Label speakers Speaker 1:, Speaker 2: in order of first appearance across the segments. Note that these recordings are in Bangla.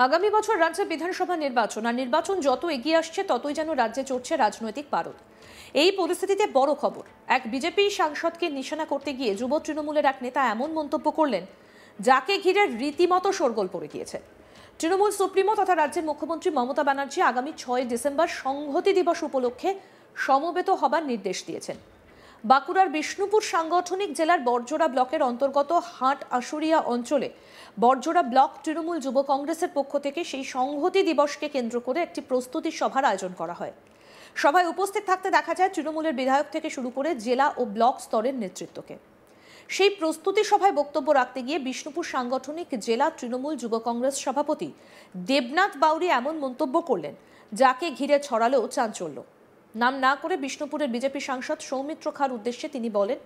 Speaker 1: আগামী বছর রাজ্যে বিধানসভা নির্বাচন, আর নির্বাচন যত এগিয়ে আসছে ততই যেন রাজ্যে চড়ছে রাজনৈতিক পারদ। এই পরিস্থিতিতে বড় খবর, এক বিজেপি সাংসদকে নিশানা করতে গিয়ে যুব তৃণমূলের এক নেতা এমন মন্তব্য করলেন যাকে ঘিরে রীতিমতো শোরগোল পড়ে গিয়েছে। তৃণমূল সুপ্রিমো তথা রাজ্যের মুখ্যমন্ত্রী মমতা ব্যানার্জি আগামী 6 ডিসেম্বর সংহতি দিবস উপলক্ষে সমবেত হবার নির্দেশ দিয়েছেন। বাঁকুড়ার বিষ্ণুপুর সাংগঠনিক জেলার বড়জোড়া ব্লকের অন্তর্গত হাট আশুরিয়া অঞ্চলে বড়জোড়া ব্লক তৃণমূল যুব কংগ্রেসের পক্ষ থেকে সেই সংহতি দিবসকে কেন্দ্র করে একটি প্রস্তুতি সভার আয়োজন করা হয়। সভায় উপস্থিত থাকতে দেখা যায় তৃণমূলের বিধায়ক থেকে শুরু করে জেলা ও ব্লক স্তরের নেতৃত্বকে। সেই প্রস্তুতি সভায় বক্তব্য রাখতে গিয়ে বিষ্ণুপুর সাংগঠনিক জেলা তৃণমূল যুব কংগ্রেস সভাপতি দেবনাথ বাউরি এমন মন্তব্য করলেন যাকে ঘিরে ছড়ালো চাঞ্চল্য। নাম না করে বিষ্ণুপুরের বিজেপি সাংসদ সৌমিত্র খাঁর উদ্দেশ্যে তিনি বলেন,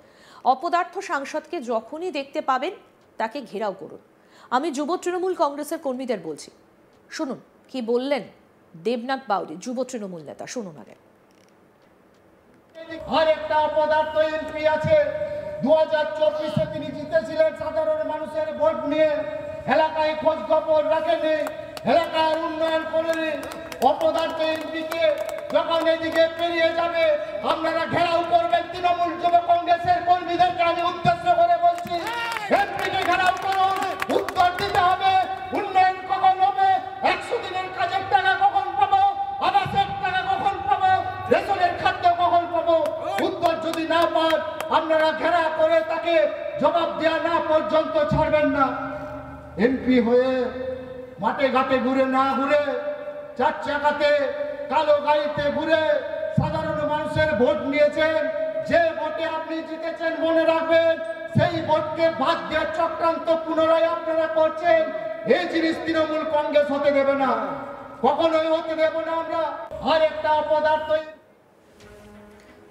Speaker 1: অপদার্থ সাংসদকে যখনই দেখতে পাবেন তাকে ঘেরাও করুন। আমি যুব তৃণমূল কংগ্রেসের কর্মীদের বলছি। শুনুন কি বললেন দেবনাথ বাউরি, যুব তৃণমূল নেতা। শুনুন আগে।
Speaker 2: আর একটা অপদার্থ এমপি আছে, 2024-এ তিনি জিতেছিলেন সাধারণ মানুষের ভোট নিয়ে, এলাকায় খোঁজ খবর রাখেনি, এলাকার উন্নয়ন করেনি। অপদার্থ এমপিকে যখন এদিকে পেরিয়ে যাবে আপনারা ঘেরাও করবেন। তৃণমূল যুব কংগ্রেসের কর্মীদেরকে আমি উদ্দেশ্য করে বলছি, এমপিকে ঘেরাও করুন, উত্তর দিতে হবে। উন্নয়ন কখন হবে? 100 দিনের কাজের টাকা কখন পাবো? আবাসের টাকা কখন পাবো? রেশনের খাদ্য কখন পাবো? উত্তর যদি না পান আপনারা ঘেরা করে তাকে জবাব দেওয়া না পর্যন্ত ছাড়বেন না। এমপি হয়ে মাঠে ঘাটে ঘুরে না ঘুরে, 4 চাকাতে কালো গাড়িতে ঘুরে সাধারণ মানুষের ভোট নিয়েছেন। যে ভোটে আপনি জিতেছেন মনে রাখবেন, সেই ভোটকে বাদ দেওয়ার চক্রান্ত পুনরায় আপনারা করছেন। এই জিনিস তৃণমূল কংগ্রেস হতে দেবে না, কখনোই হতে দেব না আমরা। আর একটা অপদার্থ।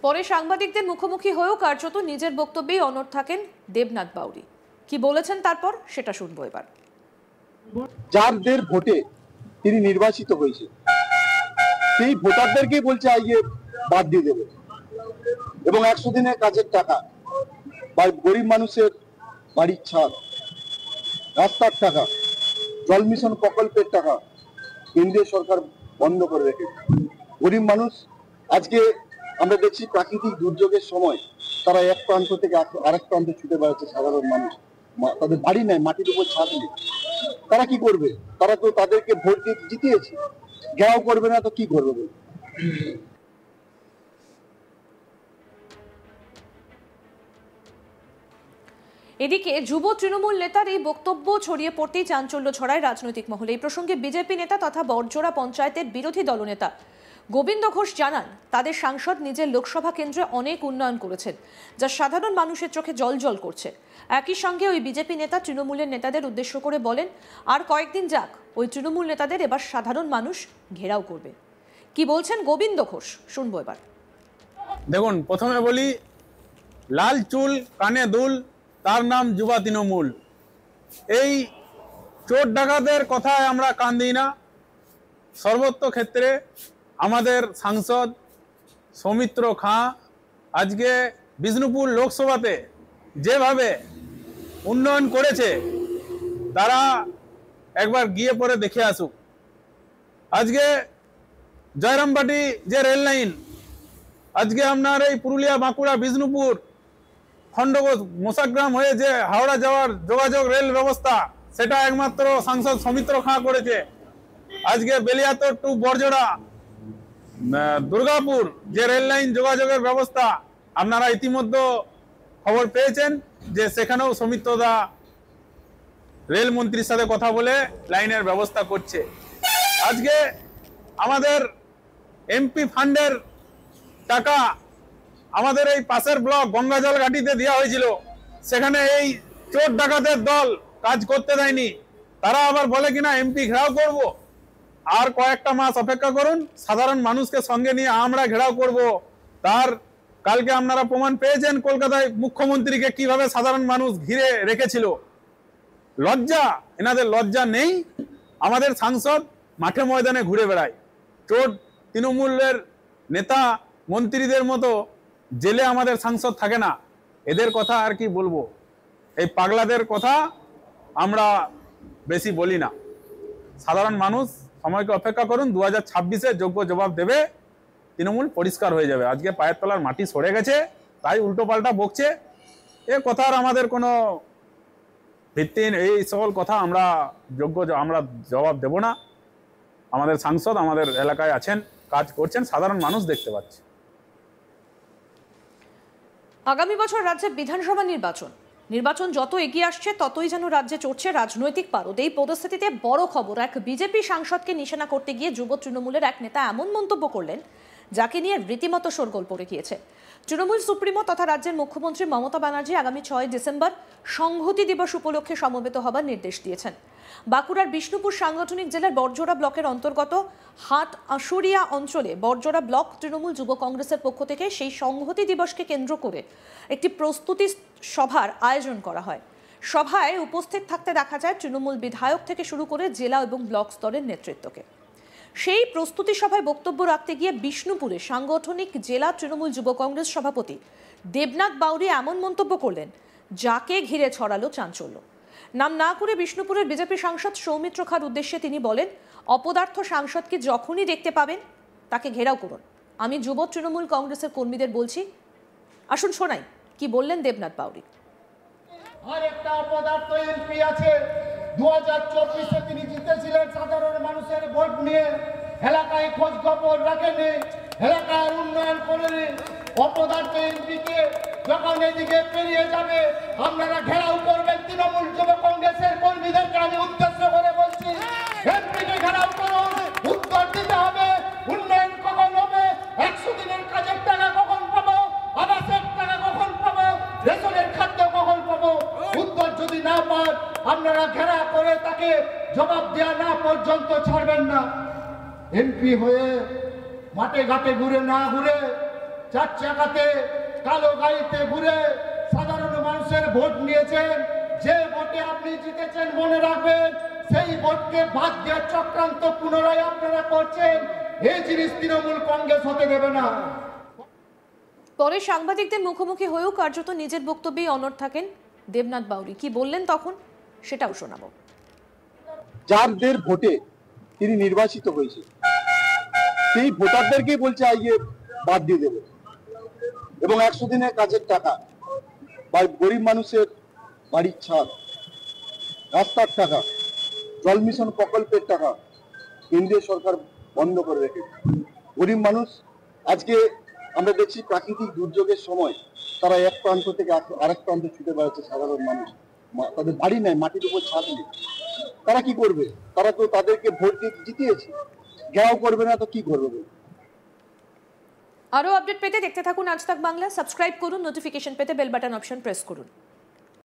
Speaker 1: পরে সাংবাদিকদের মুখোমুখি হয়েও কার্যত নিজের বক্তব্যেই অনড় থাকেন দেবনাথ বাউরি। কি বলেছেন তারপর সেটা শুনবো এবার।
Speaker 3: যাদের ভোটে তিনি নির্বাচিত হয়েছে সেই ভোটারদেরকেই বলছে আইয়ে বাদ দিয়ে দেবে, এবং 100 দিনের কাজের টাকা বা গরিব মানুষের বাড়ির ছাদ, রাস্তার টাকা, জল মিশন প্রকল্পের টাকা কেন্দ্রীয় সরকার বন্ধ করে রেখেছে। গরিব মানুষ আজকে আমরা দেখছি প্রাকৃতিক দুর্যোগের সময় তারা এক প্রান্ত থেকে আরেক প্রান্তে ছুটে বেড়াচ্ছে। সাধারণ মানুষ, তাদের বাড়ি নাই, মাটির উপর ছাদ নেই, তারা কি করবে? তারা তো তাদেরকে ভোট দিয়ে জিতিয়েছে, ঘেরাও করবে না তো কি করবে বলে?
Speaker 1: এদিকে যুব তৃণমূল নেতার এই বক্তব্য ছড়িয়ে পড়তেই চাঞ্চল্য ছড়ায় রাজনৈতিক মহলে। এই প্রসঙ্গে বিজেপি নেতা তথা বড়জোড়া পঞ্চায়েতের বিরোধী দলনেতা গোবিন্দ ঘোষ জানান, তাদের সাংসদ নিজের লোকসভা কেন্দ্রে অনেক উন্নয়ন করেছেন যা সাধারণ মানুষের চোখে জলজল করছে। একই সঙ্গে ওই বিজেপি নেতা তৃণমূলের নেতাদের উদ্দেশ্য করে বলেন, আর কয়েকদিন যাক, ওই তৃণমূল নেতাদের এবার সাধারণ মানুষ ঘেরাও করবে। কি বলছেন গোবিন্দ ঘোষ শুনবো এবার।
Speaker 4: দেখুন, প্রথমে বলি, লাল চুল কানে দুল, তার নাম যুবা তৃণমূল। এই চোর ডাকাতের কথায় আমরা কান দিই না। সর্বত্র ক্ষেত্রে আমাদের সাংসদ সৌমিত্র খাঁ আজকে বিষ্ণুপুর লোকসভাতে যেভাবে উন্নয়ন করেছে তারা একবার গিয়ে পরে দেখে আসুক। আজকে জয়রামবাটি যে রেল লাইন, আজকে আপনার এই পুরুলিয়া, বাঁকুড়া, বিষ্ণুপুর, খণ্ডঘোষ, মোসাগ্রাম হয়ে যে হাওড়া যাওয়ার যোগাযোগ রেল ব্যবস্থা, সেটা একমাত্র সাংসদ সৌমিত্র খাঁ করেছে। আজকে বেলিয়াতর টু বড়জোড়া, দুর্গাপুর যে রেল লাইন যোগাযোগের ব্যবস্থা, আপনারা ইতিমধ্যে খবর পেয়েছেন যে সেখানেও সৌমিত্র দা রেলমন্ত্রীর সাথে কথা বলে লাইনের ব্যবস্থা করছে। আজকে আমাদের এমপি ফান্ডের টাকা আমাদের এই পাশের ব্লক গঙ্গাজল ঘাটিতে দেওয়া হয়েছিল, সেখানে এই চোর ডাকাতের দল কাজ করতে দেয়নি। তারা আবার বলে কিনা এমপি ঘেরাও করব। আর কয়েকটা মাস অপেক্ষা করুন, সাধারণ মানুষকে সঙ্গে নিয়ে আমরা ঘেরাও করব। তার কালকে আপনারা প্রমাণ পেয়েছেন কলকাতায় মুখ্যমন্ত্রীকে কিভাবে সাধারণ মানুষ ঘিরে রেখেছিল। লজ্জা, এনাদের লজ্জা নেই। আমাদের সাংসদ মাঠে ময়দানে ঘুরে বেড়ায়। চোর তৃণমূলের নেতা মন্ত্রীদের মতো জেলে আমাদের সাংসদ থাকে না। এদের কথা আর কি বলবো, এই পাগলাদের কথা আমরা বেশি বলি না। সাধারণ মানুষ সময়কে অপেক্ষা করুন, 2026-এ যোগ্য জবাব দেবে, তৃণমূল পরিষ্কার হয়ে যাবে। আজকে পায়ের তলার মাটি সরে গেছে, তাই উল্টো পাল্টা বকছে। এ কথার আমাদের কোনো ভিত্তি, এই সকল কথা আমরা জবাব দেব না। আমাদের সাংসদ আমাদের এলাকায় আছেন, কাজ করছেন, সাধারণ মানুষ দেখতে পাচ্ছে।
Speaker 1: আগামী বছর রাজ্যে বিধানসভা নির্বাচন যত এগিয়ে আসছে ততই যেন রাজ্যে চড়ছে রাজনৈতিক পারদ। এই পরিস্থিতিতে বড় খবর, এক বিজেপি সাংসদকে নিশানা করতে গিয়ে যুব তৃণমূলের এক নেতা এমন মন্তব্য করলেন যাকে নিয়ে রীতিমতো শোরগোল পড়ে গিয়েছে। তৃণমূল সুপ্রিমো তথা রাজ্যের মুখ্যমন্ত্রী মমতা ব্যানার্জি আগামী 6 ডিসেম্বর সংহতি দিবস উপলক্ষে সমবেত হবার নির্দেশ দিয়েছেন। বাঁকুড়ার বিষ্ণুপুর সাংগঠনিক জেলার বড়জোড়া ব্লকের অন্তর্গত হাট আশুরিয়া অঞ্চলে বড়জোড়া ব্লক তৃণমূল যুব কংগ্রেসের পক্ষ থেকে সেই সংহতি দিবসকে কেন্দ্র করে একটি প্রস্তুতি সভার আয়োজন করা হয়। সভায় উপস্থিত থাকতে দেখা যায় তৃণমূল বিধায়ক থেকে শুরু করে জেলা এবং ব্লক স্তরের নেতৃত্বকে। সেই প্রস্তুতি সভায় বক্তব্য রাখতে গিয়ে বিষ্ণুপুরে সাংগঠনিক জেলা তৃণমূল যুব কংগ্রেস সভাপতি দেবনাথ বাউরি এমন মন্তব্য করলেন যাকে ঘিরে ছড়ালো চাঞ্চল্য। নাম না করে বিষ্ণুপুরের বিজেপি সাংসদ সৌমিত্র খার উদ্দেশ্যে তিনি বলেন, অপদার্থ সাংসদকে যখনই দেখতে পাবেন তাকে ঘেরাও করুন। আমি যুব তৃণমূল কংগ্রেসের কর্মীদের বলছি, আসুন শোনাই কি বললেন দেবনাথ বাউরি।
Speaker 2: আর একটা অপদার্থ এমপি আছে, 2024-এ তিনি জিতেছিলেন সাধারণ মানুষের ভোট নিয়ে, এলাকায় খোঁজ খবর রাখেনি, এলাকার উন্নয়ন করেনি। অপদার্থ এমপিকে যখন এদিকে পেরিয়ে যাবে আপনারা ঘেরাও করবেন। তৃণমূল যুব কংগ্রেসের কর্মীদেরকে আমি উদ্দেশ্য করে বলছি, এমপিকে ঘেরাও করুন, উত্তর দিতে হবে। উন্নয়ন কখন হবে, 100 দিনের কাজের টাকা কখন পাবো, আবাসের টাকা কখন পাবো, রেশনের খাদ্য কখন পাবো, উত্তর যদি না পান আপনারা ঘেরা করে তাকে জবাব দেওয়া না পর্যন্ত ছাড়বেন না। এমপি হয়ে মাঠে ঘাটে ঘুরে না ঘুরে, 4 চাকাতে কালো গাড়িতে ঘুরে সাধারণ মানুষের ভোট নিয়েছেন। যে ভোটে আপনি জিতেছেন মনে রাখবেন, সেই ভোটকে বাদ দিয়ে চক্রান্ত পুনরায় আপনারা করছেন। এই জিনিস তৃণমূল কংগ্রেস হতে দেবে না।
Speaker 1: পরে সাংবাদিকদের মুখোমুখি হয়েও কার্যত নিজের বক্তব্যেই অনড় থাকেন দেবনাথ বাউরি। কি বললেন তখন সেটাও শোনাবো।
Speaker 3: যাদের ভোটে তিনি নির্বাচিত হয়েছে সেই ভোটারদেরকেই বলছে আইয়ে বাদ দিয়ে দেবে, এবং 100 দিনের কাজের টাকা বা গরিব মানুষের বাড়ির ছাদ, রাস্তার টাকা, জল মিশন প্রকল্পের টাকা কেন্দ্রীয় সরকার বন্ধ করে রেখেছে। গরিব মানুষ আজকে আমরা দেখছি প্রাকৃতিক দুর্যোগের সময় তারা এক প্রান্ত থেকে আরেক প্রান্তে ছুটে বেড়াচ্ছে। সাধারণ মানুষ, তাদের বাড়ি নেই, মাটির উপর ছাদ নেই, তারা কি করবে? তারা তো তাদেরকে ভোট দিয়ে জিতিয়েছে, ঘেরাও করবে না তো কি করবে?
Speaker 1: আরো আপডেট পেতে দেখতে থাকুন আজ তাক বাংলা। সাবস্ক্রাইব করুন, নোটিফিকেশন পেতে বেল বাটন অপশন প্রেস করুন।